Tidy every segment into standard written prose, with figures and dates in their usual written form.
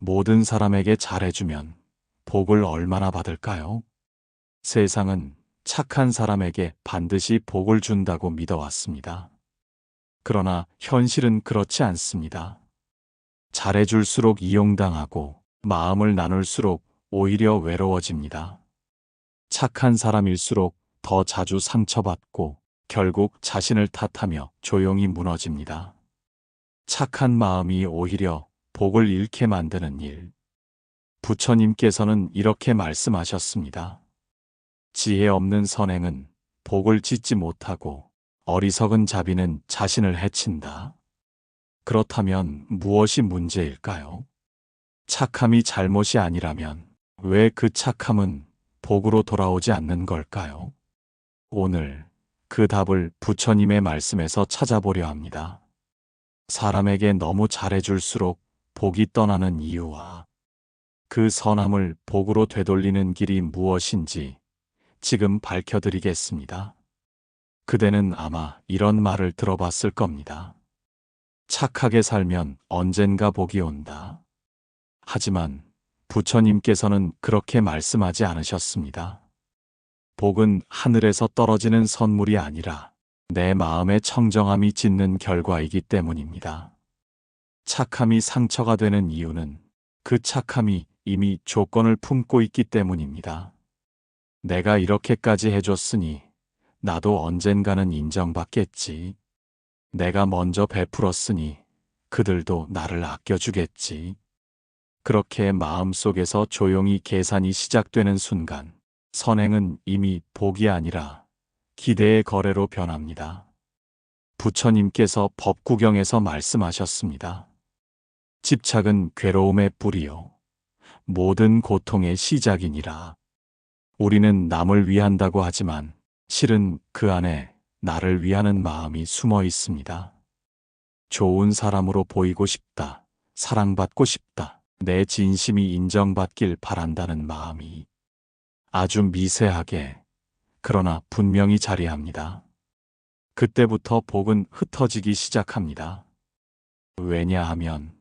모든 사람에게 잘해주면 복을 얼마나 받을까요? 세상은 착한 사람에게 반드시 복을 준다고 믿어왔습니다. 그러나 현실은 그렇지 않습니다. 잘해줄수록 이용당하고 마음을 나눌수록 오히려 외로워집니다. 착한 사람일수록 더 자주 상처받고 결국 자신을 탓하며 조용히 무너집니다. 착한 마음이 오히려 복을 잃게 만드는 일. 부처님께서는 이렇게 말씀하셨습니다. 지혜 없는 선행은 복을 짓지 못하고 어리석은 자비는 자신을 해친다. 그렇다면 무엇이 문제일까요? 착함이 잘못이 아니라면 왜 그 착함은 복으로 돌아오지 않는 걸까요? 오늘 그 답을 부처님의 말씀에서 찾아보려 합니다. 사람에게 너무 잘해줄수록 복이 떠나는 이유와 그 선함을 복으로 되돌리는 길이 무엇인지 지금 밝혀드리겠습니다. 그대는 아마 이런 말을 들어봤을 겁니다. 착하게 살면 언젠가 복이 온다. 하지만 부처님께서는 그렇게 말씀하지 않으셨습니다. 복은 하늘에서 떨어지는 선물이 아니라 내 마음의 청정함이 짓는 결과이기 때문입니다. 착함이 상처가 되는 이유는 그 착함이 이미 조건을 품고 있기 때문입니다. 내가 이렇게까지 해줬으니 나도 언젠가는 인정받겠지. 내가 먼저 베풀었으니 그들도 나를 아껴주겠지. 그렇게 마음속에서 조용히 계산이 시작되는 순간 선행은 이미 복이 아니라 기대의 거래로 변합니다. 부처님께서 법구경에서 말씀하셨습니다. 집착은 괴로움의 뿌리요 모든 고통의 시작이니라. 우리는 남을 위한다고 하지만 실은 그 안에 나를 위하는 마음이 숨어 있습니다. 좋은 사람으로 보이고 싶다. 사랑받고 싶다. 내 진심이 인정받길 바란다는 마음이 아주 미세하게 그러나 분명히 자리합니다. 그때부터 복은 흩어지기 시작합니다. 왜냐하면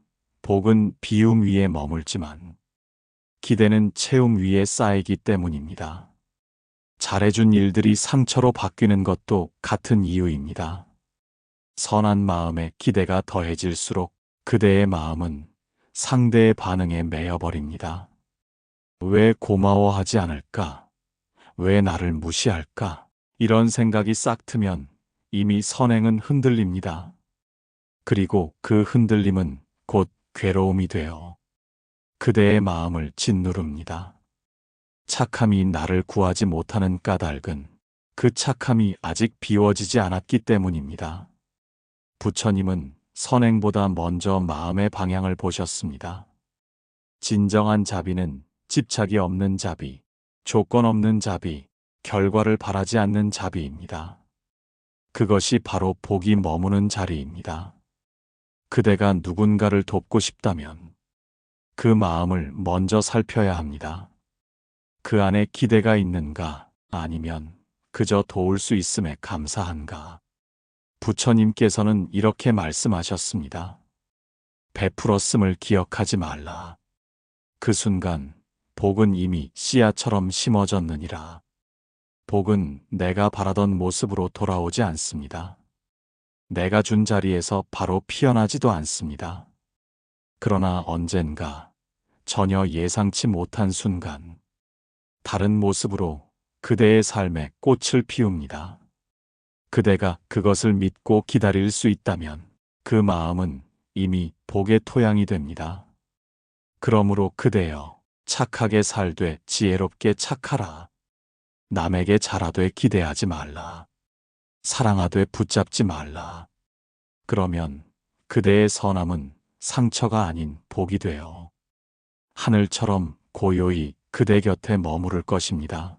복은 비움 위에 머물지만 기대는 채움 위에 쌓이기 때문입니다. 잘해준 일들이 상처로 바뀌는 것도 같은 이유입니다. 선한 마음에 기대가 더해질수록 그대의 마음은 상대의 반응에 매여버립니다. 왜 고마워하지 않을까? 왜 나를 무시할까? 이런 생각이 싹 트면 이미 선행은 흔들립니다. 그리고 그 흔들림은 곧 괴로움이 되어 그대의 마음을 짓누릅니다. 착함이 나를 구하지 못하는 까닭은 그 착함이 아직 비워지지 않았기 때문입니다. 부처님은 선행보다 먼저 마음의 방향을 보셨습니다. 진정한 자비는 집착이 없는 자비, 조건 없는 자비, 결과를 바라지 않는 자비입니다. 그것이 바로 복이 머무는 자리입니다. 그대가 누군가를 돕고 싶다면 그 마음을 먼저 살펴야 합니다. 그 안에 기대가 있는가 아니면 그저 도울 수 있음에 감사한가. 부처님께서는 이렇게 말씀하셨습니다. 베풀었음을 기억하지 말라. 그 순간 복은 이미 씨앗처럼 심어졌느니라. 복은 내가 바라던 모습으로 돌아오지 않습니다. 내가 준 자리에서 바로 피어나지도 않습니다. 그러나 언젠가 전혀 예상치 못한 순간 다른 모습으로 그대의 삶에 꽃을 피웁니다. 그대가 그것을 믿고 기다릴 수 있다면 그 마음은 이미 복의 토양이 됩니다. 그러므로 그대여 착하게 살되 지혜롭게 착하라. 남에게 잘하되 기대하지 말라. 사랑하되 붙잡지 말라. 그러면 그대의 선함은 상처가 아닌 복이 되어 하늘처럼 고요히 그대 곁에 머무를 것입니다.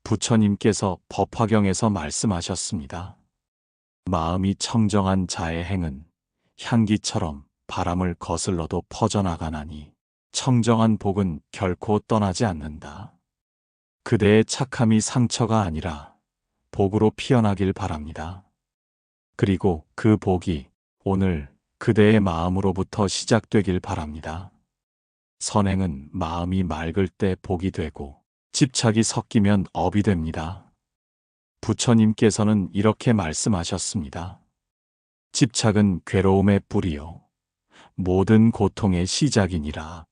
부처님께서 법화경에서 말씀하셨습니다. 마음이 청정한 자의 행은 향기처럼 바람을 거슬러도 퍼져나가나니 청정한 복은 결코 떠나지 않는다. 그대의 착함이 상처가 아니라 복으로 피어나길 바랍니다. 그리고 그 복이 오늘 그대의 마음으로부터 시작되길 바랍니다. 선행은 마음이 맑을 때 복이 되고 집착이 섞이면 업이 됩니다. 부처님께서는 이렇게 말씀하셨습니다. 집착은 괴로움의 뿌리요 모든 고통의 시작이니라.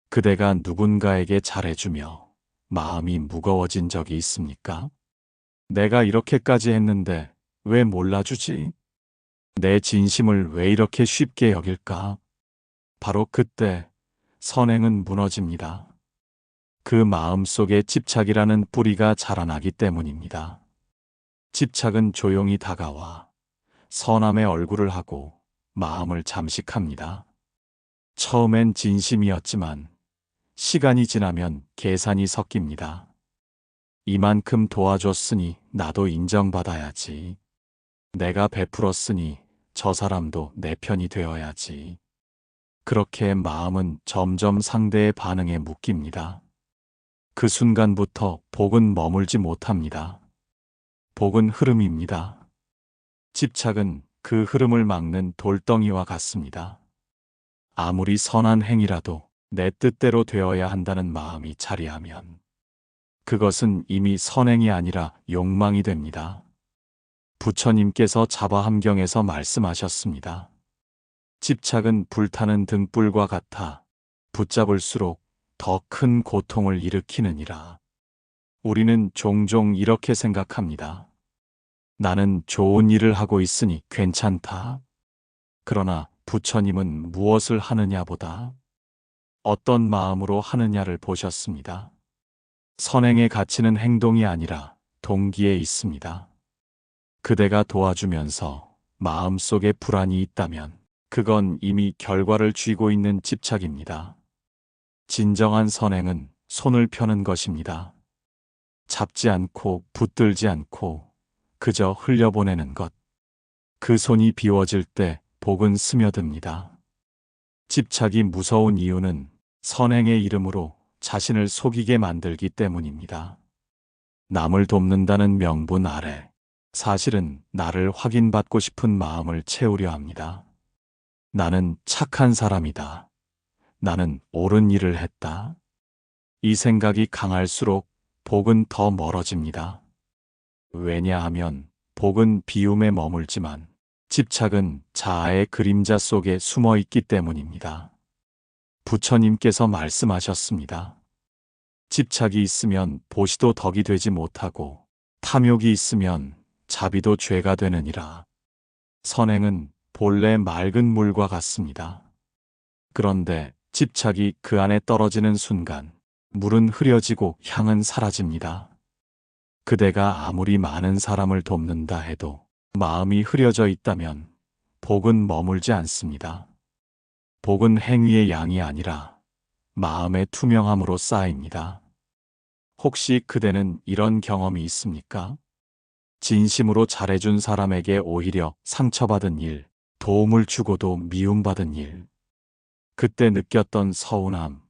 그대가 누군가에게 잘해주며 마음이 무거워진 적이 있습니까? 내가 이렇게까지 했는데 왜 몰라주지? 내 진심을 왜 이렇게 쉽게 여길까? 바로 그때 선행은 무너집니다. 그 마음 속에 집착이라는 뿌리가 자라나기 때문입니다. 집착은 조용히 다가와 선함의 얼굴을 하고 마음을 잠식합니다. 처음엔 진심이었지만 시간이 지나면 계산이 섞입니다. 이만큼 도와줬으니 나도 인정받아야지. 내가 베풀었으니 저 사람도 내 편이 되어야지. 그렇게 마음은 점점 상대의 반응에 묶입니다. 그 순간부터 복은 머물지 못합니다. 복은 흐름입니다. 집착은 그 흐름을 막는 돌덩이와 같습니다. 아무리 선한 행위라도 내 뜻대로 되어야 한다는 마음이 자리하면 그것은 이미 선행이 아니라 욕망이 됩니다. 부처님께서 자바함경에서 말씀하셨습니다. 집착은 불타는 등불과 같아 붙잡을수록 더 큰 고통을 일으키느니라. 우리는 종종 이렇게 생각합니다. 나는 좋은 일을 하고 있으니 괜찮다. 그러나 부처님은 무엇을 하느냐보다 어떤 마음으로 하느냐를 보셨습니다. 선행의 가치는 행동이 아니라 동기에 있습니다. 그대가 도와주면서 마음속에 불안이 있다면 그건 이미 결과를 쥐고 있는 집착입니다. 진정한 선행은 손을 펴는 것입니다. 잡지 않고 붙들지 않고 그저 흘려보내는 것. 그 손이 비워질 때 복은 스며듭니다. 집착이 무서운 이유는 선행의 이름으로 자신을 속이게 만들기 때문입니다. 남을 돕는다는 명분 아래 사실은 나를 확인받고 싶은 마음을 채우려 합니다. 나는 착한 사람이다. 나는 옳은 일을 했다. 이 생각이 강할수록 복은 더 멀어집니다. 왜냐하면 복은 비움에 머물지만 집착은 자아의 그림자 속에 숨어 있기 때문입니다. 부처님께서 말씀하셨습니다. 집착이 있으면 보시도 덕이 되지 못하고 탐욕이 있으면 자비도 죄가 되느니라. 선행은 본래 맑은 물과 같습니다. 그런데 집착이 그 안에 떨어지는 순간 물은 흐려지고 향은 사라집니다. 그대가 아무리 많은 사람을 돕는다 해도 마음이 흐려져 있다면 복은 머물지 않습니다. 복은 행위의 양이 아니라 마음의 투명함으로 쌓입니다. 혹시 그대는 이런 경험이 있습니까? 진심으로 잘해준 사람에게 오히려 상처받은 일, 도움을 주고도 미움받은 일. 그때 느꼈던 서운함,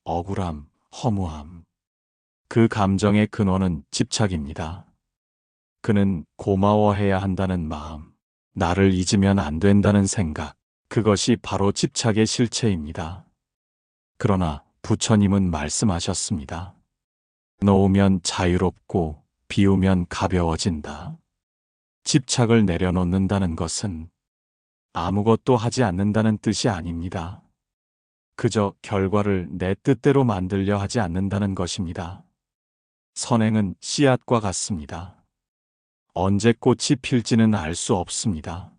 억울함, 허무함. 그 감정의 근원은 집착입니다. 그는 고마워해야 한다는 마음, 나를 잊으면 안 된다는 생각, 그것이 바로 집착의 실체입니다. 그러나 부처님은 말씀하셨습니다. 놓으면 자유롭고 비우면 가벼워진다. 집착을 내려놓는다는 것은 아무것도 하지 않는다는 뜻이 아닙니다. 그저 결과를 내 뜻대로 만들려 하지 않는다는 것입니다. 선행은 씨앗과 같습니다. 언제 꽃이 필지는 알 수 없습니다.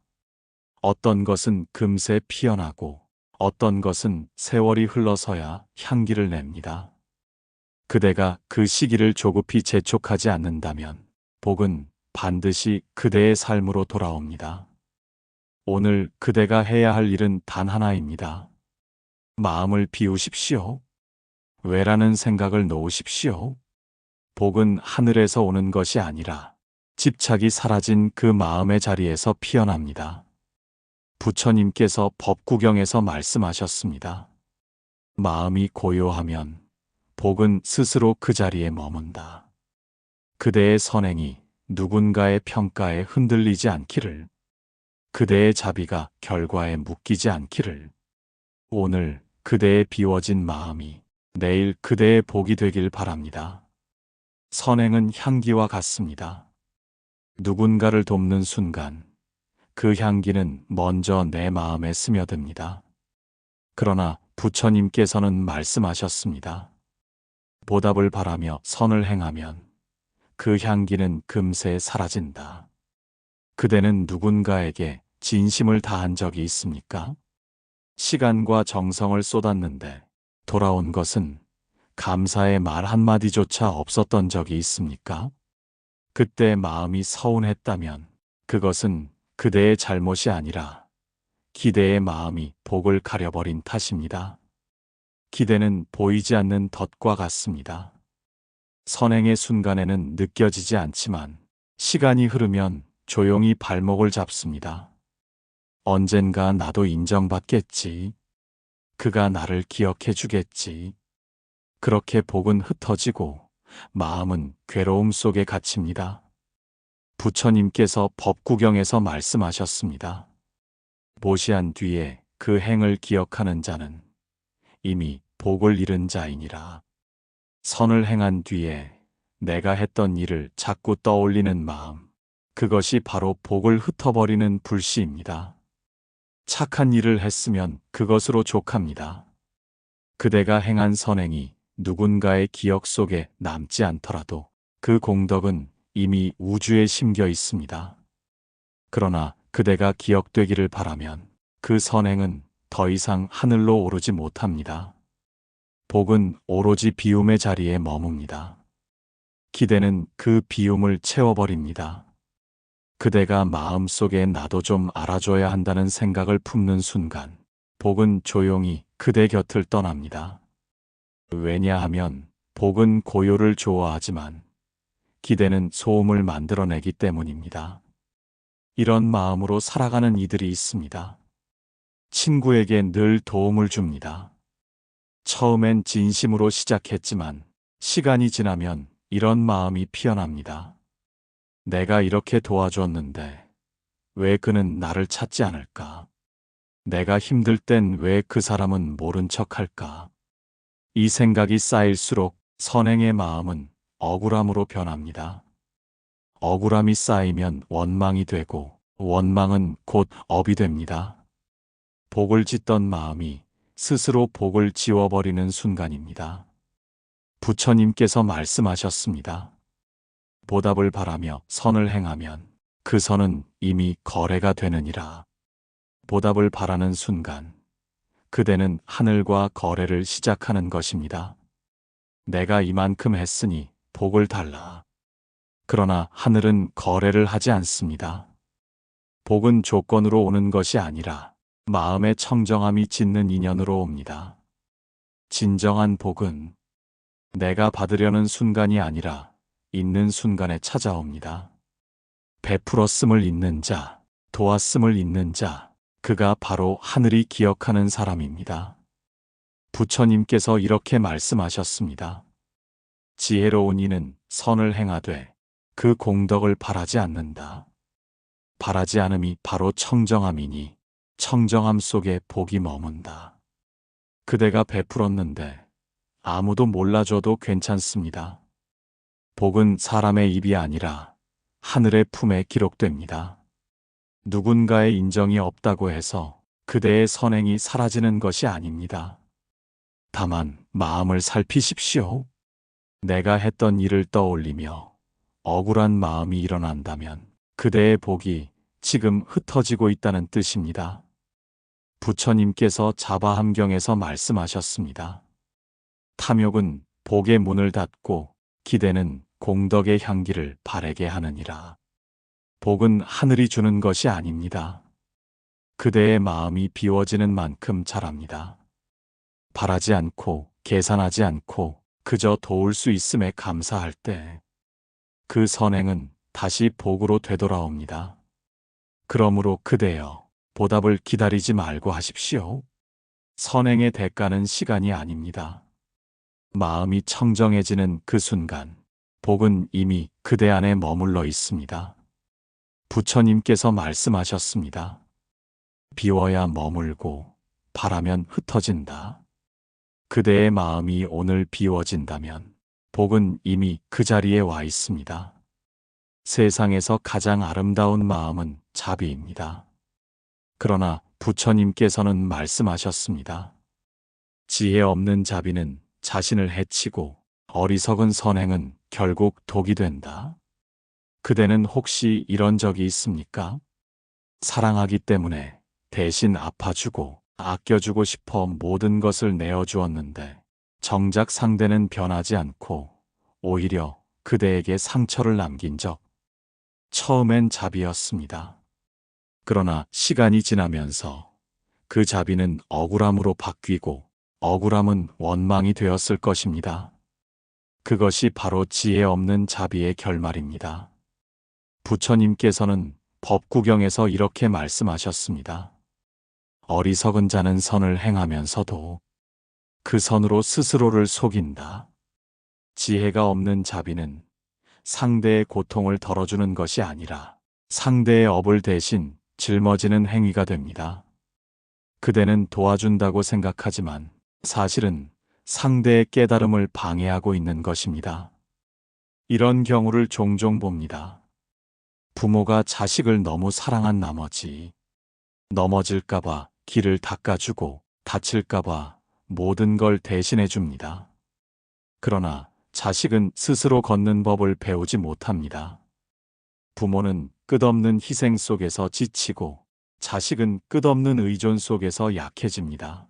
어떤 것은 금세 피어나고 어떤 것은 세월이 흘러서야 향기를 냅니다. 그대가 그 시기를 조급히 재촉하지 않는다면 복은 반드시 그대의 삶으로 돌아옵니다. 오늘 그대가 해야 할 일은 단 하나입니다. 마음을 비우십시오. 왜라는 생각을 놓으십시오. 복은 하늘에서 오는 것이 아니라 집착이 사라진 그 마음의 자리에서 피어납니다. 부처님께서 법구경에서 말씀하셨습니다. 마음이 고요하면 복은 스스로 그 자리에 머문다. 그대의 선행이 누군가의 평가에 흔들리지 않기를, 그대의 자비가 결과에 묶이지 않기를. 오늘 그대의 비워진 마음이 내일 그대의 복이 되길 바랍니다. 선행은 향기와 같습니다. 누군가를 돕는 순간 그 향기는 먼저 내 마음에 스며듭니다. 그러나 부처님께서는 말씀하셨습니다. 보답을 바라며 선을 행하면 그 향기는 금세 사라진다. 그대는 누군가에게 진심을 다한 적이 있습니까? 시간과 정성을 쏟았는데 돌아온 것은 감사의 말 한마디조차 없었던 적이 있습니까? 그때 마음이 서운했다면 그것은 그대의 잘못이 아니라 기대의 마음이 복을 가려버린 탓입니다. 기대는 보이지 않는 덫과 같습니다. 선행의 순간에는 느껴지지 않지만 시간이 흐르면 조용히 발목을 잡습니다. 언젠가 나도 인정받겠지. 그가 나를 기억해 주겠지. 그렇게 복은 흩어지고 마음은 괴로움 속에 갇힙니다. 부처님께서 법구경에서 말씀하셨습니다. 모시한 뒤에 그 행을 기억하는 자는 이미 복을 잃은 자이니라. 선을 행한 뒤에 내가 했던 일을 자꾸 떠올리는 마음, 그것이 바로 복을 흩어버리는 불씨입니다. 착한 일을 했으면 그것으로 족합니다. 그대가 행한 선행이 누군가의 기억 속에 남지 않더라도 그 공덕은 이미 우주에 심겨 있습니다. 그러나 그대가 기억되기를 바라면 그 선행은 더 이상 하늘로 오르지 못합니다. 복은 오로지 비움의 자리에 머뭅니다. 기대는 그 비움을 채워버립니다. 그대가 마음속에 나도 좀 알아줘야 한다는 생각을 품는 순간 복은 조용히 그대 곁을 떠납니다. 왜냐하면 복은 고요를 좋아하지만 기대는 소음을 만들어내기 때문입니다. 이런 마음으로 살아가는 이들이 있습니다. 친구에게 늘 도움을 줍니다. 처음엔 진심으로 시작했지만 시간이 지나면 이런 마음이 피어납니다. 내가 이렇게 도와줬는데 왜 그는 나를 찾지 않을까? 내가 힘들 땐 왜 그 사람은 모른 척할까? 이 생각이 쌓일수록 선행의 마음은 억울함으로 변합니다. 억울함이 쌓이면 원망이 되고 원망은 곧 업이 됩니다. 복을 짓던 마음이 스스로 복을 지워버리는 순간입니다. 부처님께서 말씀하셨습니다. 보답을 바라며 선을 행하면 그 선은 이미 거래가 되느니라. 보답을 바라는 순간 그대는 하늘과 거래를 시작하는 것입니다. 내가 이만큼 했으니 복을 달라. 그러나 하늘은 거래를 하지 않습니다. 복은 조건으로 오는 것이 아니라 마음의 청정함이 짓는 인연으로 옵니다. 진정한 복은 내가 받으려는 순간이 아니라 있는 순간에 찾아옵니다. 베풀었음을 잊는 자, 도왔음을 잊는 자, 그가 바로 하늘이 기억하는 사람입니다. 부처님께서 이렇게 말씀하셨습니다. 지혜로운 이는 선을 행하되 그 공덕을 바라지 않는다. 바라지 않음이 바로 청정함이니 청정함 속에 복이 머문다. 그대가 베풀었는데 아무도 몰라줘도 괜찮습니다. 복은 사람의 입이 아니라 하늘의 품에 기록됩니다. 누군가의 인정이 없다고 해서 그대의 선행이 사라지는 것이 아닙니다. 다만 마음을 살피십시오. 내가 했던 일을 떠올리며 억울한 마음이 일어난다면 그대의 복이 지금 흩어지고 있다는 뜻입니다. 부처님께서 자바함경에서 말씀하셨습니다. 탐욕은 복의 문을 닫고 기대는 공덕의 향기를 바래게 하느니라. 복은 하늘이 주는 것이 아닙니다. 그대의 마음이 비워지는 만큼 자랍니다. 바라지 않고 계산하지 않고 그저 도울 수 있음에 감사할 때 그 선행은 다시 복으로 되돌아옵니다. 그러므로 그대여 보답을 기다리지 말고 하십시오. 선행의 대가는 시간이 아닙니다. 마음이 청정해지는 그 순간 복은 이미 그대 안에 머물러 있습니다. 부처님께서 말씀하셨습니다. 비워야 머물고 바라면 흩어진다. 그대의 마음이 오늘 비워진다면 복은 이미 그 자리에 와 있습니다. 세상에서 가장 아름다운 마음은 자비입니다. 그러나 부처님께서는 말씀하셨습니다. 지혜 없는 자비는 자신을 해치고 어리석은 선행은 결국 독이 된다. 그대는 혹시 이런 적이 있습니까? 사랑하기 때문에 대신 아파주고 아껴주고 싶어 모든 것을 내어주었는데 정작 상대는 변하지 않고 오히려 그대에게 상처를 남긴 적. 처음엔 자비였습니다. 그러나 시간이 지나면서 그 자비는 억울함으로 바뀌고 억울함은 원망이 되었을 것입니다. 그것이 바로 지혜 없는 자비의 결말입니다. 부처님께서는 법구경에서 이렇게 말씀하셨습니다. 어리석은 자는 선을 행하면서도 그 선으로 스스로를 속인다. 지혜가 없는 자비는 상대의 고통을 덜어주는 것이 아니라 상대의 업을 대신 짊어지는 행위가 됩니다. 그대는 도와준다고 생각하지만 사실은 상대의 깨달음을 방해하고 있는 것입니다. 이런 경우를 종종 봅니다. 부모가 자식을 너무 사랑한 나머지 넘어질까봐 길을 닦아주고 다칠까봐 모든 걸 대신해 줍니다. 그러나 자식은 스스로 걷는 법을 배우지 못합니다. 부모는 끝없는 희생 속에서 지치고 자식은 끝없는 의존 속에서 약해집니다.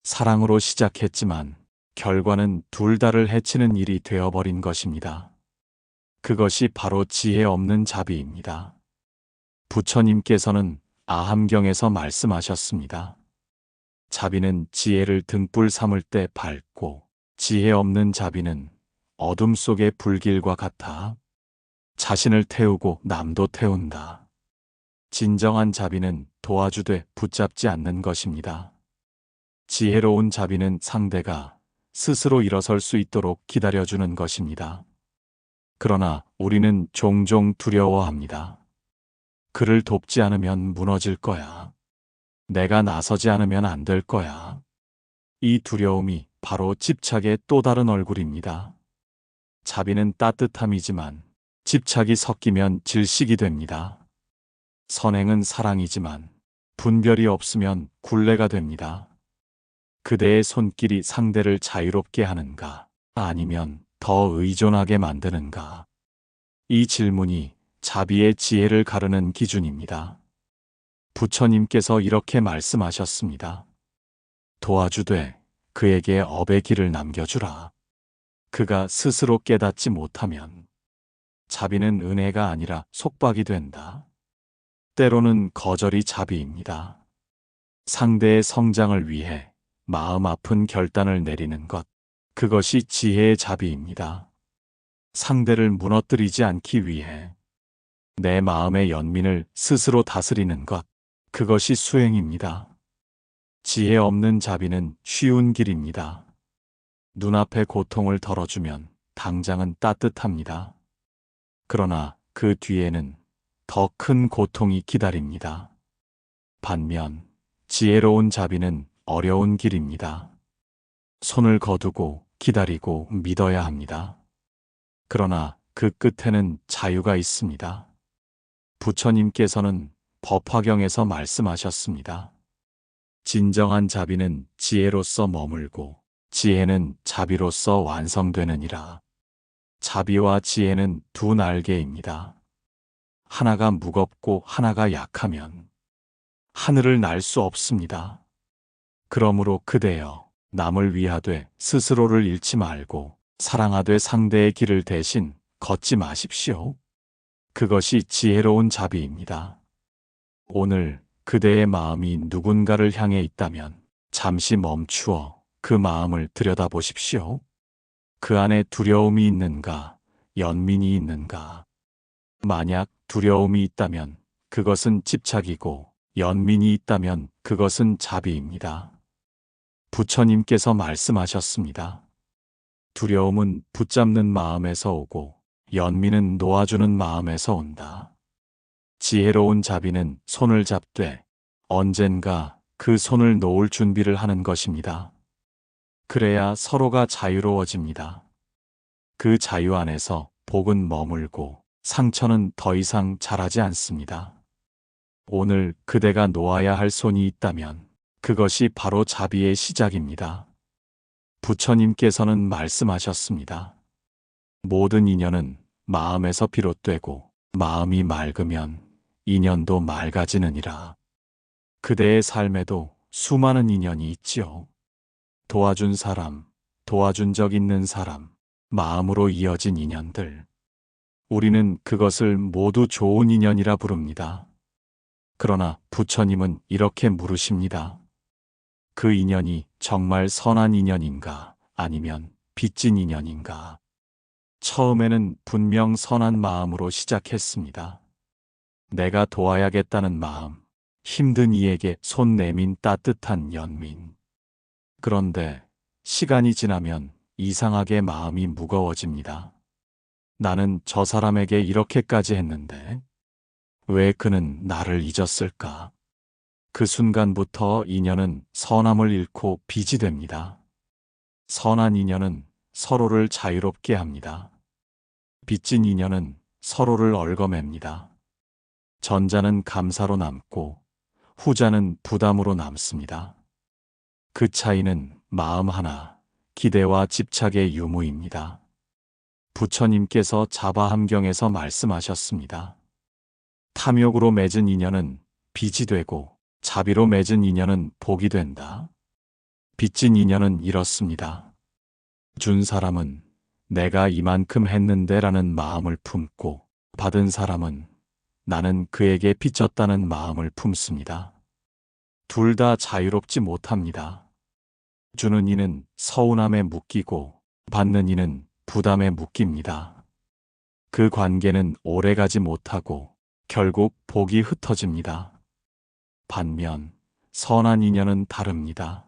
사랑으로 시작했지만 결과는 둘 다를 해치는 일이 되어버린 것입니다. 그것이 바로 지혜 없는 자비입니다. 부처님께서는 아함경에서 말씀하셨습니다. 자비는 지혜를 등불 삼을 때 밝고 지혜 없는 자비는 어둠 속의 불길과 같아 자신을 태우고 남도 태운다. 진정한 자비는 도와주되 붙잡지 않는 것입니다. 지혜로운 자비는 상대가 스스로 일어설 수 있도록 기다려주는 것입니다. 그러나 우리는 종종 두려워합니다. 그를 돕지 않으면 무너질 거야. 내가 나서지 않으면 안 될 거야. 이 두려움이 바로 집착의 또 다른 얼굴입니다. 자비는 따뜻함이지만 집착이 섞이면 질식이 됩니다. 선행은 사랑이지만 분별이 없으면 굴레가 됩니다. 그대의 손길이 상대를 자유롭게 하는가, 아니면 더 의존하게 만드는가? 이 질문이 자비의 지혜를 가르는 기준입니다. 부처님께서 이렇게 말씀하셨습니다. 도와주되 그에게 업의 길을 남겨주라. 그가 스스로 깨닫지 못하면 자비는 은혜가 아니라 속박이 된다. 때로는 거절이 자비입니다. 상대의 성장을 위해 마음 아픈 결단을 내리는 것, 그것이 지혜의 자비입니다. 상대를 무너뜨리지 않기 위해 내 마음의 연민을 스스로 다스리는 것, 그것이 수행입니다. 지혜 없는 자비는 쉬운 길입니다. 눈앞의 고통을 덜어주면 당장은 따뜻합니다. 그러나 그 뒤에는 더 큰 고통이 기다립니다. 반면 지혜로운 자비는 어려운 길입니다. 손을 거두고 기다리고 믿어야 합니다. 그러나 그 끝에는 자유가 있습니다. 부처님께서는 법화경에서 말씀하셨습니다. 진정한 자비는 지혜로서 머물고 지혜는 자비로서 완성되느니라. 자비와 지혜는 두 날개입니다. 하나가 무겁고 하나가 약하면 하늘을 날 수 없습니다. 그러므로 그대여 남을 위하되 스스로를 잃지 말고 사랑하되 상대의 길을 대신 걷지 마십시오. 그것이 지혜로운 자비입니다. 오늘 그대의 마음이 누군가를 향해 있다면 잠시 멈추어 그 마음을 들여다보십시오. 그 안에 두려움이 있는가, 연민이 있는가? 만약 두려움이 있다면 그것은 집착이고 연민이 있다면 그것은 자비입니다. 부처님께서 말씀하셨습니다. 두려움은 붙잡는 마음에서 오고 연민은 놓아주는 마음에서 온다. 지혜로운 자비는 손을 잡되 언젠가 그 손을 놓을 준비를 하는 것입니다. 그래야 서로가 자유로워집니다. 그 자유 안에서 복은 머물고 상처는 더 이상 자라지 않습니다. 오늘 그대가 놓아야 할 손이 있다면 그것이 바로 자비의 시작입니다. 부처님께서는 말씀하셨습니다. 모든 인연은 마음에서 비롯되고 마음이 맑으면 인연도 맑아지느니라. 그대의 삶에도 수많은 인연이 있지요. 도와준 사람, 도와준 적 있는 사람, 마음으로 이어진 인연들. 우리는 그것을 모두 좋은 인연이라 부릅니다. 그러나 부처님은 이렇게 물으십니다. 그 인연이 정말 선한 인연인가 아니면 빚진 인연인가? 처음에는 분명 선한 마음으로 시작했습니다. 내가 도와야겠다는 마음, 힘든 이에게 손 내민 따뜻한 연민. 그런데 시간이 지나면 이상하게 마음이 무거워집니다. 나는 저 사람에게 이렇게까지 했는데 왜 그는 나를 잊었을까? 그 순간부터 인연은 선함을 잃고 빚이 됩니다. 선한 인연은 서로를 자유롭게 합니다. 빚진 인연은 서로를 얽어맵니다. 전자는 감사로 남고 후자는 부담으로 남습니다. 그 차이는 마음 하나, 기대와 집착의 유무입니다. 부처님께서 자바함경에서 말씀하셨습니다. 탐욕으로 맺은 인연은 빚이 되고 자비로 맺은 인연은 복이 된다. 빚진 인연은 이렇습니다. 준 사람은 내가 이만큼 했는데 라는 마음을 품고 받은 사람은 나는 그에게 빚졌다는 마음을 품습니다. 둘 다 자유롭지 못합니다. 주는 이는 서운함에 묶이고 받는 이는 부담에 묶입니다. 그 관계는 오래가지 못하고 결국 복이 흩어집니다. 반면 선한 인연은 다릅니다.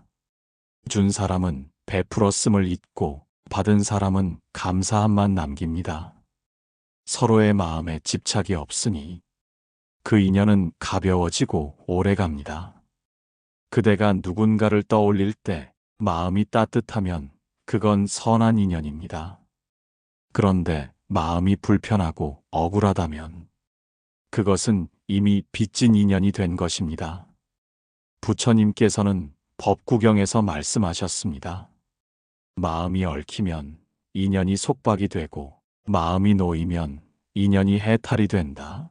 준 사람은 베풀었음을 잊고 받은 사람은 감사함만 남깁니다. 서로의 마음에 집착이 없으니 그 인연은 가벼워지고 오래갑니다. 그대가 누군가를 떠올릴 때 마음이 따뜻하면 그건 선한 인연입니다. 그런데 마음이 불편하고 억울하다면 그것은 이미 빚진 인연이 된 것입니다. 부처님께서는 법구경에서 말씀하셨습니다. 마음이 얽히면 인연이 속박이 되고 마음이 놓이면 인연이 해탈이 된다.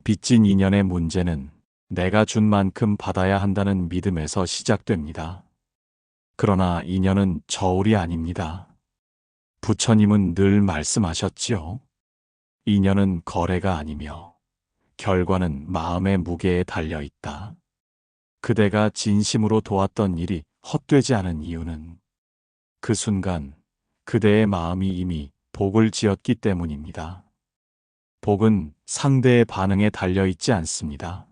빚진 인연의 문제는 내가 준 만큼 받아야 한다는 믿음에서 시작됩니다. 그러나 인연은 저울이 아닙니다. 부처님은 늘 말씀하셨지요. 인연은 거래가 아니며 결과는 마음의 무게에 달려 있다. 그대가 진심으로 도왔던 일이 헛되지 않은 이유는 그 순간 그대의 마음이 이미 복을 지었기 때문입니다. 복은 상대의 반응에 달려 있지 않습니다.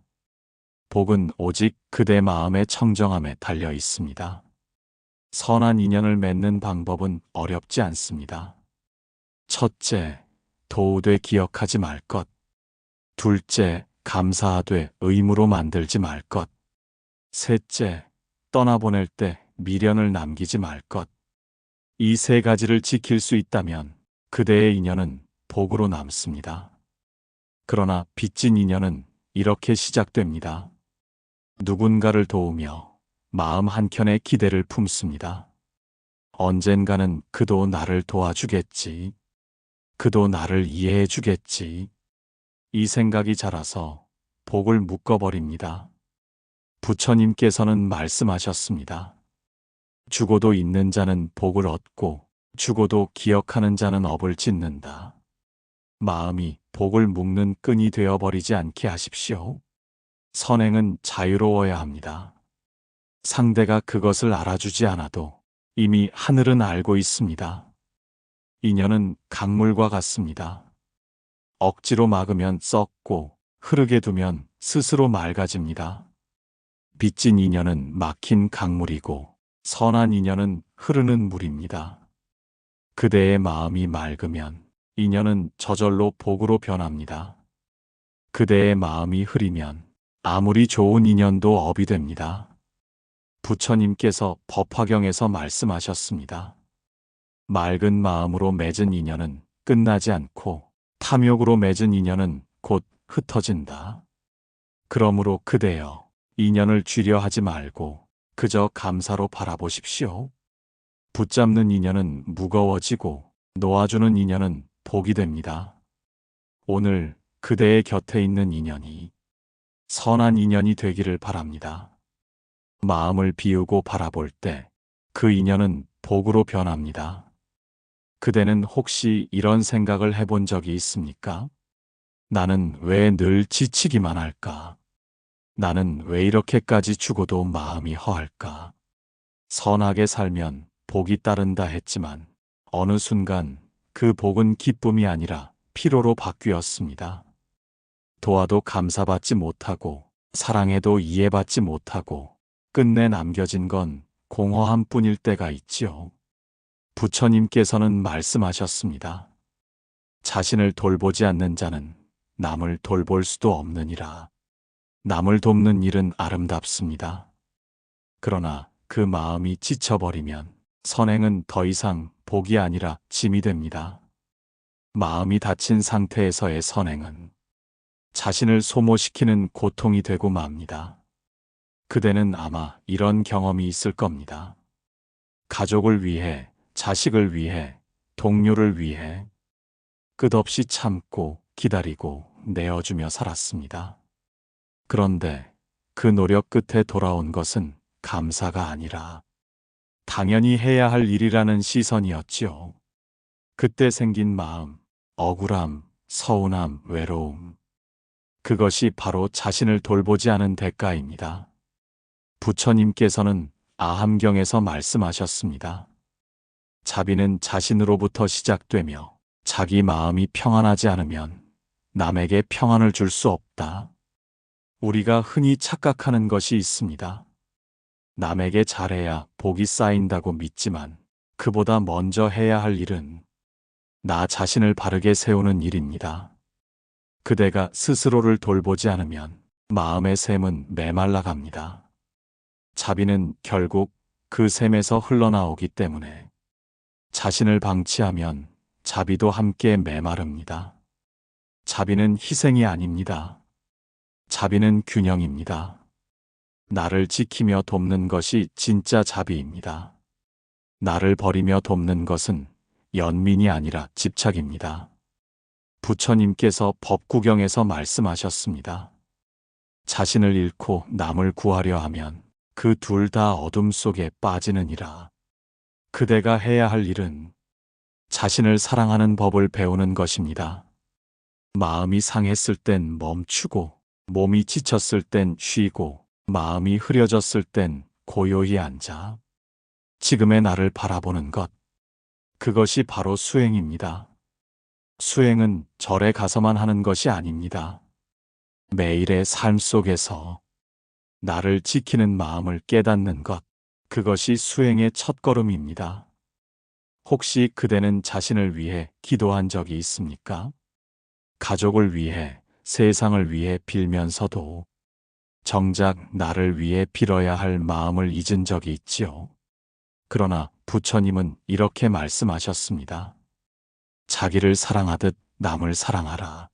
복은 오직 그대 마음의 청정함에 달려 있습니다. 선한 인연을 맺는 방법은 어렵지 않습니다. 첫째, 도우되 기억하지 말 것. 둘째, 감사하되 의무로 만들지 말 것. 셋째, 떠나보낼 때 미련을 남기지 말 것. 이 세 가지를 지킬 수 있다면 그대의 인연은 복으로 남습니다. 그러나 빚진 인연은 이렇게 시작됩니다. 누군가를 도우며 마음 한켠에 기대를 품습니다. 언젠가는 그도 나를 도와주겠지. 그도 나를 이해해 주겠지. 이 생각이 자라서 복을 묶어버립니다. 부처님께서는 말씀하셨습니다. 죽어도 있는 자는 복을 얻고 죽어도 기억하는 자는 업을 짓는다. 마음이 복을 묶는 끈이 되어버리지 않게 하십시오. 선행은 자유로워야 합니다. 상대가 그것을 알아주지 않아도 이미 하늘은 알고 있습니다. 인연은 강물과 같습니다. 억지로 막으면 썩고 흐르게 두면 스스로 맑아집니다. 빚진 인연은 막힌 강물이고 선한 인연은 흐르는 물입니다. 그대의 마음이 맑으면 인연은 저절로 복으로 변합니다. 그대의 마음이 흐리면 아무리 좋은 인연도 업이 됩니다. 부처님께서 법화경에서 말씀하셨습니다. 맑은 마음으로 맺은 인연은 끝나지 않고 탐욕으로 맺은 인연은 곧 흩어진다. 그러므로 그대여 인연을 쥐려 하지 말고 그저 감사로 바라보십시오. 붙잡는 인연은 무거워지고 놓아주는 인연은 복이 됩니다. 오늘 그대의 곁에 있는 인연이 선한 인연이 되기를 바랍니다. 마음을 비우고 바라볼 때 그 인연은 복으로 변합니다. 그대는 혹시 이런 생각을 해본 적이 있습니까? 나는 왜 늘 지치기만 할까? 나는 왜 이렇게까지 죽어도 마음이 허할까? 선하게 살면 복이 따른다 했지만 어느 순간 그 복은 기쁨이 아니라 피로로 바뀌었습니다. 도와도 감사받지 못하고 사랑해도 이해받지 못하고 끝내 남겨진 건 공허함 뿐일 때가 있지요. 부처님께서는 말씀하셨습니다. 자신을 돌보지 않는 자는 남을 돌볼 수도 없느니라. 남을 돕는 일은 아름답습니다. 그러나 그 마음이 지쳐버리면 선행은 더 이상 복이 아니라 짐이 됩니다. 마음이 닫힌 상태에서의 선행은 자신을 소모시키는 고통이 되고 맙니다. 그대는 아마 이런 경험이 있을 겁니다. 가족을 위해, 자식을 위해, 동료를 위해 끝없이 참고 기다리고 내어주며 살았습니다. 그런데 그 노력 끝에 돌아온 것은 감사가 아니라 당연히 해야 할 일이라는 시선이었지요. 그때 생긴 마음, 억울함, 서운함, 외로움. 그것이 바로 자신을 돌보지 않은 대가입니다. 부처님께서는 아함경에서 말씀하셨습니다. 자비는 자신으로부터 시작되며 자기 마음이 평안하지 않으면 남에게 평안을 줄 수 없다. 우리가 흔히 착각하는 것이 있습니다. 남에게 잘해야 복이 쌓인다고 믿지만 그보다 먼저 해야 할 일은 나 자신을 바르게 세우는 일입니다. 그대가 스스로를 돌보지 않으면 마음의 샘은 메말라 갑니다. 자비는 결국 그 샘에서 흘러나오기 때문에 자신을 방치하면 자비도 함께 메마릅니다. 자비는 희생이 아닙니다. 자비는 균형입니다. 나를 지키며 돕는 것이 진짜 자비입니다. 나를 버리며 돕는 것은 연민이 아니라 집착입니다. 부처님께서 법구경에서 말씀하셨습니다. 자신을 잃고 남을 구하려 하면 그 둘 다 어둠 속에 빠지느니라. 그대가 해야 할 일은 자신을 사랑하는 법을 배우는 것입니다. 마음이 상했을 땐 멈추고, 몸이 지쳤을 땐 쉬고, 마음이 흐려졌을 땐 고요히 앉아 지금의 나를 바라보는 것. 그것이 바로 수행입니다. 수행은 절에 가서만 하는 것이 아닙니다. 매일의 삶 속에서 나를 지키는 마음을 깨닫는 것. 그것이 수행의 첫걸음입니다. 혹시 그대는 자신을 위해 기도한 적이 있습니까? 가족을 위해, 세상을 위해 빌면서도 정작 나를 위해 빌어야 할 마음을 잊은 적이 있지요. 그러나 부처님은 이렇게 말씀하셨습니다. 자기를 사랑하듯 남을 사랑하라.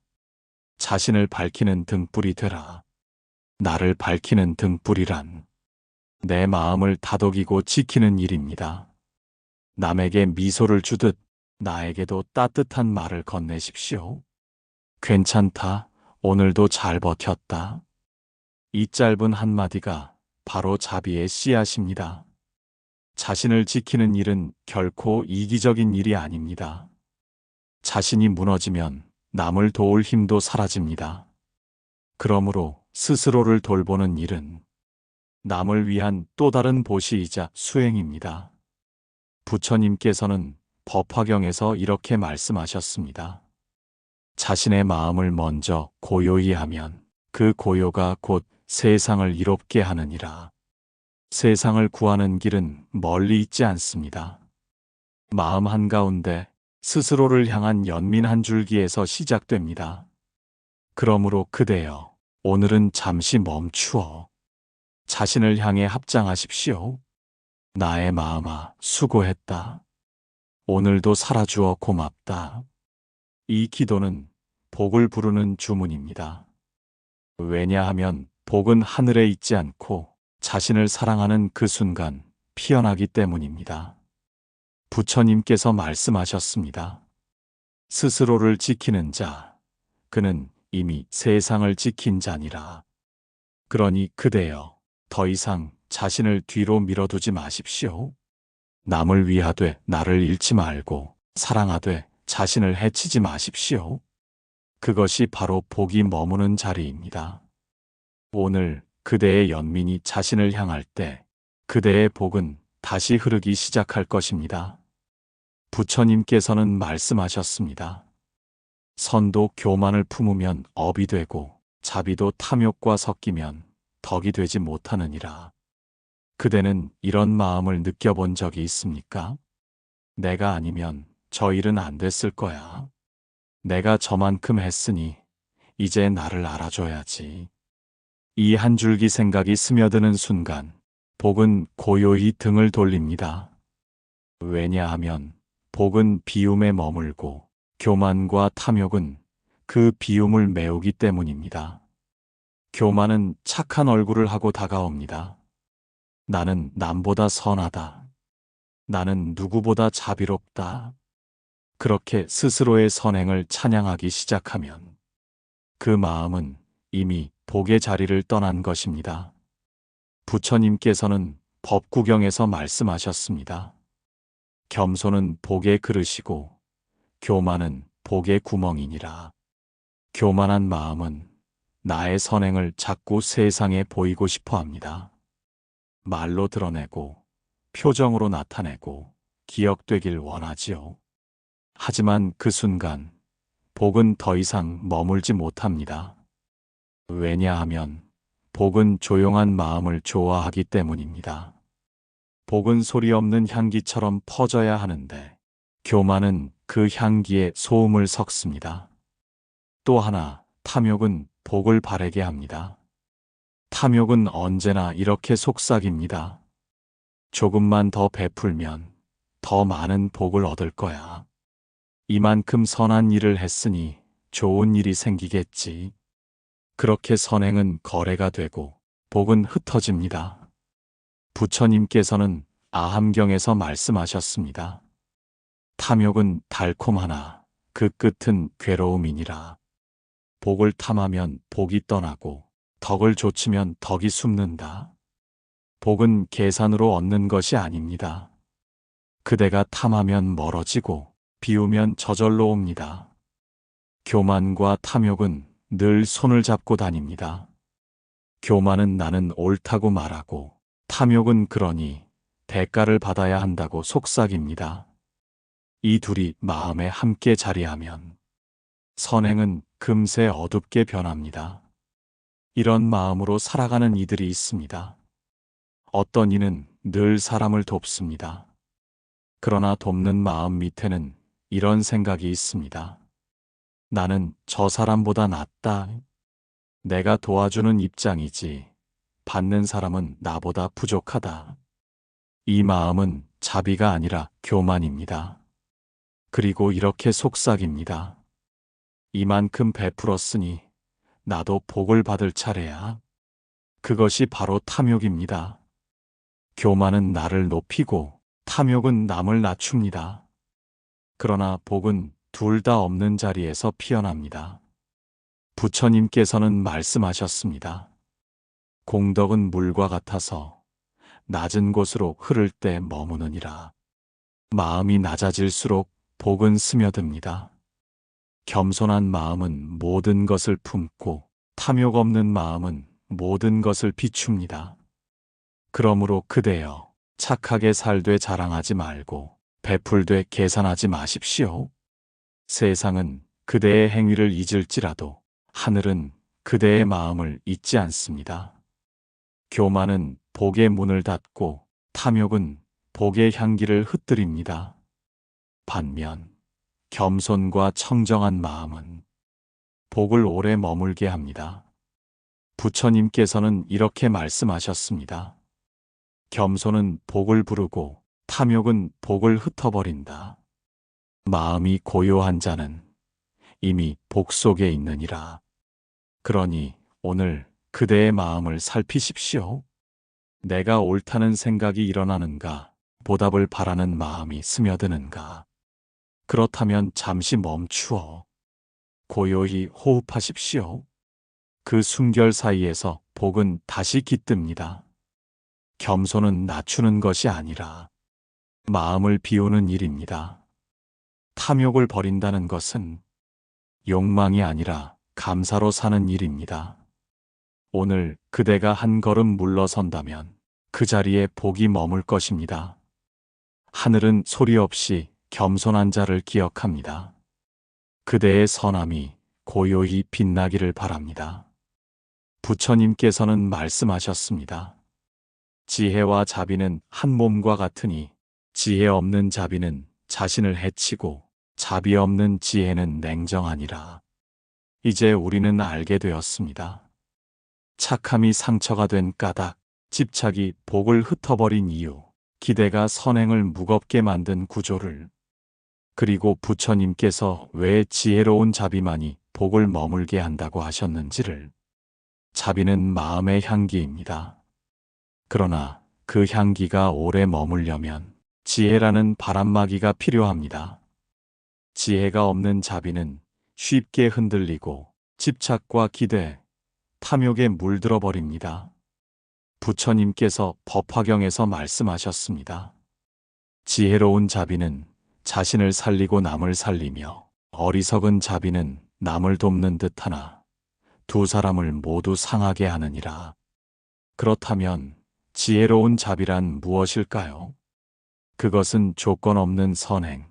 자신을 밝히는 등불이 되라. 나를 밝히는 등불이란 내 마음을 다독이고 지키는 일입니다. 남에게 미소를 주듯 나에게도 따뜻한 말을 건네십시오. 괜찮다. 오늘도 잘 버텼다. 이 짧은 한마디가 바로 자비의 씨앗입니다. 자신을 지키는 일은 결코 이기적인 일이 아닙니다. 자신이 무너지면 남을 도울 힘도 사라집니다. 그러므로 스스로를 돌보는 일은 남을 위한 또 다른 보시이자 수행입니다. 부처님께서는 법화경에서 이렇게 말씀하셨습니다. 자신의 마음을 먼저 고요히 하면 그 고요가 곧 세상을 이롭게 하느니라. 세상을 구하는 길은 멀리 있지 않습니다. 마음 한가운데 스스로를 향한 연민 한 줄기에서 시작됩니다. 그러므로 그대여, 오늘은 잠시 멈추어 자신을 향해 합장하십시오. 나의 마음아, 수고했다. 오늘도 살아주어 고맙다. 이 기도는 복을 부르는 주문입니다. 왜냐하면 복은 하늘에 있지 않고 자신을 사랑하는 그 순간 피어나기 때문입니다. 부처님께서 말씀하셨습니다. 스스로를 지키는 자, 그는 이미 세상을 지킨 자니라. 그러니 그대여, 더 이상 자신을 뒤로 밀어두지 마십시오. 남을 위하되 나를 잃지 말고 사랑하되 자신을 해치지 마십시오. 그것이 바로 복이 머무는 자리입니다. 오늘 그대의 연민이 자신을 향할 때 그대의 복은 다시 흐르기 시작할 것입니다. 부처님께서는 말씀하셨습니다. 선도 교만을 품으면 업이 되고 자비도 탐욕과 섞이면 덕이 되지 못하느니라. 그대는 이런 마음을 느껴본 적이 있습니까? 내가 아니면 저 일은 안 됐을 거야. 내가 저만큼 했으니 이제 나를 알아줘야지. 이 한 줄기 생각이 스며드는 순간 복은 고요히 등을 돌립니다. 왜냐하면 복은 비움에 머물고 교만과 탐욕은 그 비움을 메우기 때문입니다. 교만은 착한 얼굴을 하고 다가옵니다. 나는 남보다 선하다. 나는 누구보다 자비롭다. 그렇게 스스로의 선행을 찬양하기 시작하면 그 마음은 이미 복의 자리를 떠난 것입니다. 부처님께서는 법구경에서 말씀하셨습니다. 겸손은 복의 그릇이고 교만은 복의 구멍이니라. 교만한 마음은 나의 선행을 자꾸 세상에 보이고 싶어 합니다. 말로 드러내고 표정으로 나타내고 기억되길 원하지요. 하지만 그 순간 복은 더 이상 머물지 못합니다. 왜냐하면 복은 조용한 마음을 좋아하기 때문입니다. 복은 소리 없는 향기처럼 퍼져야 하는데 교만은 그 향기에 소음을 섞습니다. 또 하나, 탐욕은 복을 바래게 합니다. 탐욕은 언제나 이렇게 속삭입니다. 조금만 더 베풀면 더 많은 복을 얻을 거야. 이만큼 선한 일을 했으니 좋은 일이 생기겠지. 그렇게 선행은 거래가 되고 복은 흩어집니다. 부처님께서는 아함경에서 말씀하셨습니다. 탐욕은 달콤하나 그 끝은 괴로움이니라. 복을 탐하면 복이 떠나고 덕을 좇으면 덕이 숨는다. 복은 계산으로 얻는 것이 아닙니다. 그대가 탐하면 멀어지고 비우면 저절로 옵니다. 교만과 탐욕은 늘 손을 잡고 다닙니다. 교만은 나는 옳다고 말하고 탐욕은 그러니 대가를 받아야 한다고 속삭입니다. 이 둘이 마음에 함께 자리하면 선행은 금세 어둡게 변합니다. 이런 마음으로 살아가는 이들이 있습니다. 어떤 이는 늘 사람을 돕습니다. 그러나 돕는 마음 밑에는 이런 생각이 있습니다. 나는 저 사람보다 낫다. 내가 도와주는 입장이지 받는 사람은 나보다 부족하다. 이 마음은 자비가 아니라 교만입니다. 그리고 이렇게 속삭입니다. 이만큼 베풀었으니 나도 복을 받을 차례야. 그것이 바로 탐욕입니다. 교만은 나를 높이고 탐욕은 남을 낮춥니다. 그러나 복은 둘 다 없는 자리에서 피어납니다. 부처님께서는 말씀하셨습니다. 공덕은 물과 같아서 낮은 곳으로 흐를 때 머무느니라. 마음이 낮아질수록 복은 스며듭니다. 겸손한 마음은 모든 것을 품고 탐욕 없는 마음은 모든 것을 비춥니다. 그러므로 그대여 착하게 살되 자랑하지 말고 베풀되 계산하지 마십시오. 세상은 그대의 행위를 잊을지라도 하늘은 그대의 마음을 잊지 않습니다. 교만은 복의 문을 닫고 탐욕은 복의 향기를 흩뜨립니다. 반면 겸손과 청정한 마음은 복을 오래 머물게 합니다. 부처님께서는 이렇게 말씀하셨습니다. 겸손은 복을 부르고 탐욕은 복을 흩어버린다. 마음이 고요한 자는 이미 복 속에 있느니라. 그러니 오늘 그대의 마음을 살피십시오. 내가 옳다는 생각이 일어나는가? 보답을 바라는 마음이 스며드는가? 그렇다면 잠시 멈추어 고요히 호흡하십시오. 그 순결 사이에서 복은 다시 깃듭니다. 겸손은 낮추는 것이 아니라 마음을 비우는 일입니다. 탐욕을 버린다는 것은 욕망이 아니라 감사로 사는 일입니다. 오늘 그대가 한 걸음 물러선다면 그 자리에 복이 머물 것입니다. 하늘은 소리 없이 겸손한 자를 기억합니다. 그대의 선함이 고요히 빛나기를 바랍니다. 부처님께서는 말씀하셨습니다. 지혜와 자비는 한 몸과 같으니 지혜 없는 자비는 자신을 해치고 자비 없는 지혜는 냉정하니라. 이제 우리는 알게 되었습니다. 착함이 상처가 된 까닭, 집착이 복을 흩어버린 이유, 기대가 선행을 무겁게 만든 구조를, 그리고 부처님께서 왜 지혜로운 자비만이 복을 머물게 한다고 하셨는지를. 자비는 마음의 향기입니다. 그러나 그 향기가 오래 머물려면 지혜라는 바람막이가 필요합니다. 지혜가 없는 자비는 쉽게 흔들리고 집착과 기대, 탐욕에 물들어 버립니다. 부처님께서 법화경에서 말씀하셨습니다. 지혜로운 자비는 자신을 살리고 남을 살리며 어리석은 자비는 남을 돕는 듯하나 두 사람을 모두 상하게 하느니라. 그렇다면 지혜로운 자비란 무엇일까요? 그것은 조건 없는 선행,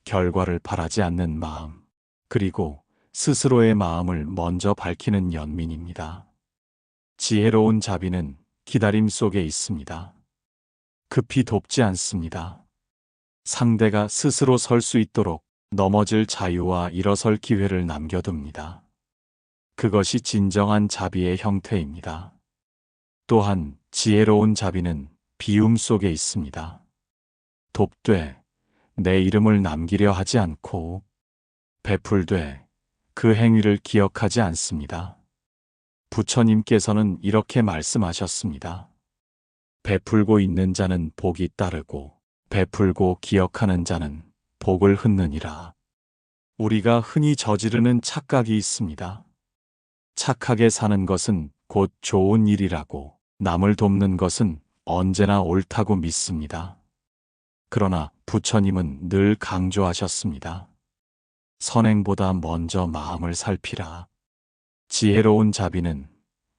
결과를 바라지 않는 마음, 그리고 스스로의 마음을 먼저 밝히는 연민입니다. 지혜로운 자비는 기다림 속에 있습니다. 급히 돕지 않습니다. 상대가 스스로 설 수 있도록 넘어질 자유와 일어설 기회를 남겨둡니다. 그것이 진정한 자비의 형태입니다. 또한 지혜로운 자비는 비움 속에 있습니다. 돕되 내 이름을 남기려 하지 않고 베풀되 그 행위를 기억하지 않습니다. 부처님께서는 이렇게 말씀하셨습니다. 베풀고 있는 자는 복이 따르고 베풀고 기억하는 자는 복을 흩느니라. 우리가 흔히 저지르는 착각이 있습니다. 착하게 사는 것은 곧 좋은 일이라고, 남을 돕는 것은 언제나 옳다고 믿습니다. 그러나 부처님은 늘 강조하셨습니다. 선행보다 먼저 마음을 살피라. 지혜로운 자비는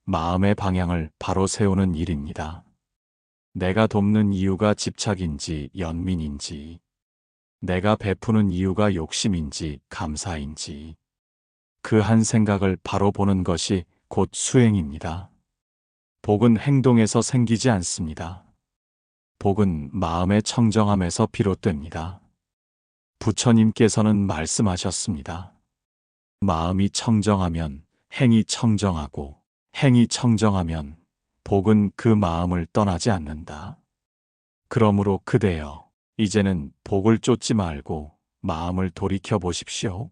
마음의 방향을 바로 세우는 일입니다. 내가 돕는 이유가 집착인지 연민인지, 내가 베푸는 이유가 욕심인지 감사인지, 그 한 생각을 바로 보는 것이 곧 수행입니다. 복은 행동에서 생기지 않습니다. 복은 마음의 청정함에서 비롯됩니다. 부처님께서는 말씀하셨습니다. 마음이 청정하면 행이 청정하고, 행이 청정하면 복은 그 마음을 떠나지 않는다. 그러므로 그대여, 이제는 복을 쫓지 말고 마음을 돌이켜 보십시오.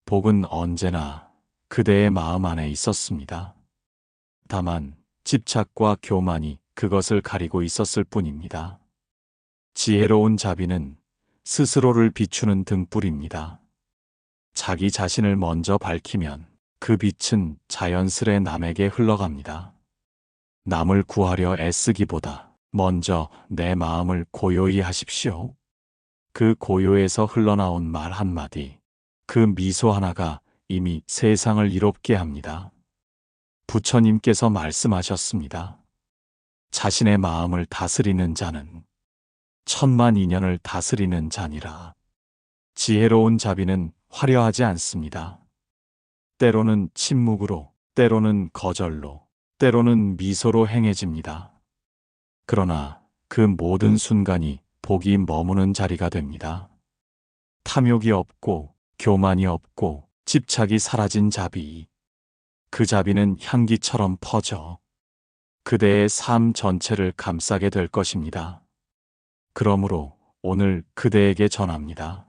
복은 언제나 그대의 마음 안에 있었습니다. 다만 집착과 교만이 그것을 가리고 있었을 뿐입니다. 지혜로운 자비는 스스로를 비추는 등불입니다. 자기 자신을 먼저 밝히면 그 빛은 자연스레 남에게 흘러갑니다. 남을 구하려 애쓰기보다 먼저 내 마음을 고요히 하십시오. 그 고요에서 흘러나온 말 한마디, 그 미소 하나가 이미 세상을 이롭게 합니다. 부처님께서 말씀하셨습니다. 자신의 마음을 다스리는 자는 천만 인연을 다스리는 자니라. 지혜로운 자비는 화려하지 않습니다. 때로는 침묵으로, 때로는 거절로, 때로는 미소로 행해집니다. 그러나 그 모든 순간이 복이 머무는 자리가 됩니다. 탐욕이 없고 교만이 없고 집착이 사라진 자비. 그 자비는 향기처럼 퍼져 그대의 삶 전체를 감싸게 될 것입니다. 그러므로 오늘 그대에게 전합니다.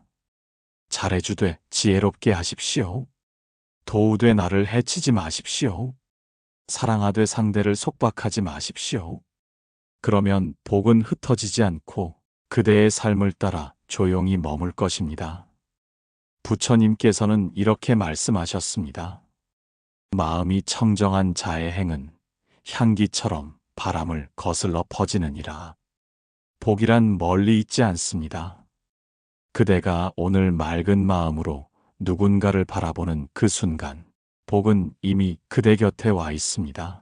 잘해주되 지혜롭게 하십시오. 도우되 나를 해치지 마십시오. 사랑하되 상대를 속박하지 마십시오. 그러면 복은 흩어지지 않고 그대의 삶을 따라 조용히 머물 것입니다. 부처님께서는 이렇게 말씀하셨습니다. 마음이 청정한 자의 행은 향기처럼 바람을 거슬러 퍼지느니라. 복이란 멀리 있지 않습니다. 그대가 오늘 맑은 마음으로 누군가를 바라보는 그 순간, 복은 이미 그대 곁에 와 있습니다.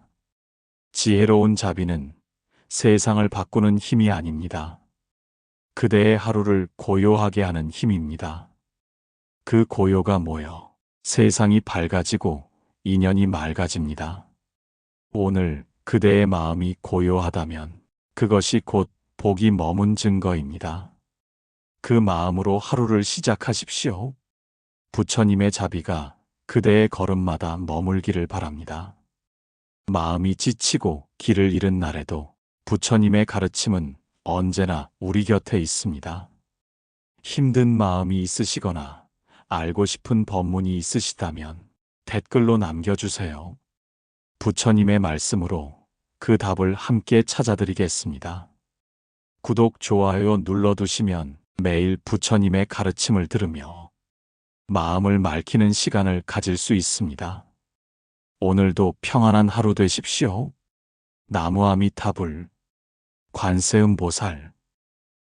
지혜로운 자비는 세상을 바꾸는 힘이 아닙니다. 그대의 하루를 고요하게 하는 힘입니다. 그 고요가 모여 세상이 밝아지고 인연이 맑아집니다. 오늘 그대의 마음이 고요하다면 그것이 곧 복이 머문 증거입니다. 그 마음으로 하루를 시작하십시오. 부처님의 자비가 그대의 걸음마다 머물기를 바랍니다. 마음이 지치고 길을 잃은 날에도 부처님의 가르침은 언제나 우리 곁에 있습니다. 힘든 마음이 있으시거나 알고 싶은 법문이 있으시다면 댓글로 남겨주세요. 부처님의 말씀으로 그 답을 함께 찾아드리겠습니다. 구독, 좋아요 눌러두시면 매일 부처님의 가르침을 들으며 마음을 맑히는 시간을 가질 수 있습니다. 오늘도 평안한 하루 되십시오. 나무아미타불, 관세음보살.